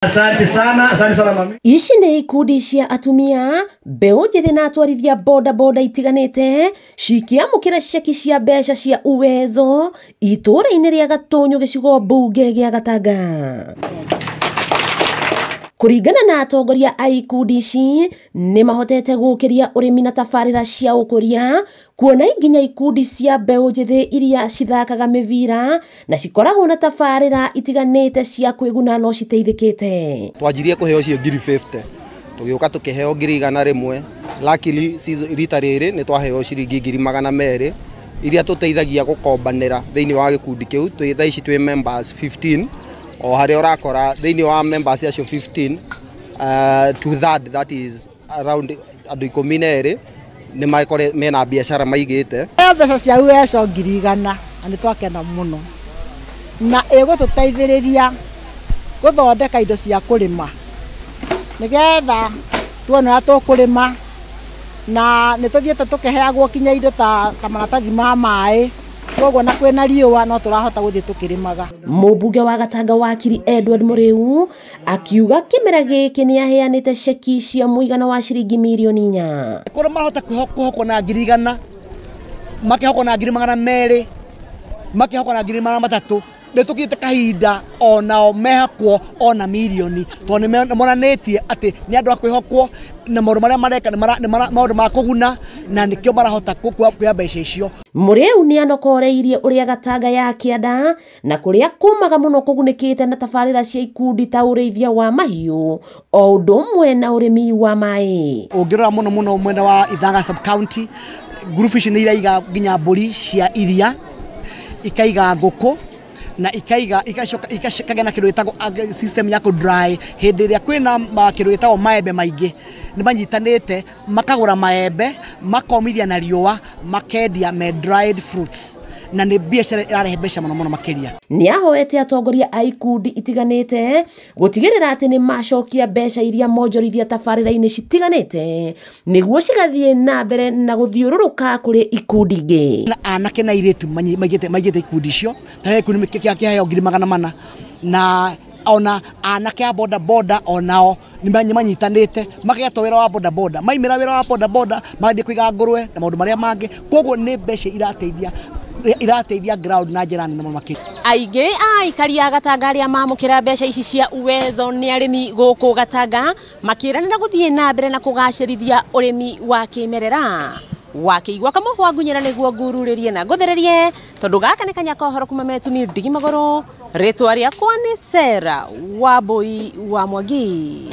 Asante sana mami. Ici nĩ ikundi cia atumia mbeũ njĩthĩ na atwarithia boda itiganĩte cikiamũkĩra ceki cia mbeca cia Uwezo itũũra-inĩ rĩa Gatunyu gĩcigo mbunge gĩa Gatanga. Kũringana na atongoria a ikundi ici nĩ mahotete gũkĩria ũrĩmi na tabarĩra cia ũkũria, kuona nginya ikundi cia mbeũ njĩthĩ iria cithakaga mĩbira na cikoragwo na tabarĩra itiganĩte cia kwĩguna no citeithĩkĩte. Twanjirie kũheo cio 50 tũgĩũka tũkĩheo 100 rĩmwe. Luckily rita rĩrĩ nĩ twaheo ciringi 200 iria tũteithagia gũkombanĩra thĩinĩ wa gĩkundi kĩu. Twĩ ici twĩ members 15 o harĩa ũrakora thĩinĩ wa members acio 15 2/3 that is around andũ 12 nĩ makore mena biashara maigĩte. Mbeca cia Uwezo 100 na nĩ twakena mũno na ĩgũtũteithĩrĩria gũthondeka indo cia kũrĩma nĩgetha tuone ũrĩa tũkũrĩma na nĩ tũthiĩte tũkĩheagwo kinya indo ta maratathi ma maĩ, koguo na kwĩna riũa no tũrahota gũthiĩ tũkĩrĩmaga. Mũmbunge wa Gatanga wakiri Edward Mũrĩu akiuga kĩmera gĩkĩ nĩ aheanĩte ceki cia mũigana wa ciringi mirioni 4. Kũrĩa mahota kwĩhokwo na 100, makĩhokwo na 200, makĩhokwo na 300, nĩ tũkĩte kahinda onao mehakwo ona mirioni tondũ nĩ monanĩtie atĩ nĩ andũ a kwĩhokwo na maũndũ marĩa mareka nĩ maũndũ ma kũguna na nĩkĩo marahota kuoya mbeca icio. Mũrĩu nĩ anokoreirie ũrĩa Gatanga ya Kĩanda na kũrĩa kumaga mũno kũgunĩkĩte na tabarĩra cia ikundi ta ũrĩithia wa mahiũ o ũndũ ũmwe na ũrĩmi wa maĩ. Ũngĩrora mũno mwena wa Ithanga sub county, group ici nĩ iraiga nginya mbũri cia iria, ikaiga ngũkũ na ikagĩa na kĩndũ gĩtagwo system ya kũ-dry hĩndĩ ĩrĩa kwĩna kĩndũ gĩtagwo maembe maingĩ. Nĩ manyitanĩte makagũra maembe makomithia na riũa makendia me dried fruits na nĩ biacara ĩrarehe mbeca mũno makĩria. Nĩ ahoete atongoria a ikundi itiganĩte gũtigĩrĩra atĩ nĩ macokia mbeca iria monjorithia tabarĩra-inĩ citiganĩte nĩguo cigathiĩ na mbere na gũthiũrũrũka kũrĩ ikundi ingĩ. Na anake na airĩtu maigĩte ikundi icio ta gĩkundi kĩaheo 400 na ona anake a boda onao nĩ manyitanĩte makĩgeta wĩra wa boda maimĩra wĩra wa boda magathiĩ kũiga ngũrwe na maũndũ marĩa mangĩ, koguo nĩ mbeca irateithia ground na njĩra nene makĩria. Aingĩ a aikari a Gatanga arĩa mamũkĩra mbeca ici cia Uwezo nĩ arĩmi gũkũ Gatanga makĩranĩra gũthiĩ na mbere na kũgacĩrithia ũrĩmi wa kĩmerera. Wakĩigua kamũhwa ngunyĩra nĩguo ngururĩrie na ngũthererie tondũ gaka nĩ kanya kohoro kuma Metumi Ndigi Magũrũ, rĩtwa rĩakwa nĩ Sarah Wambui wa Mwangi.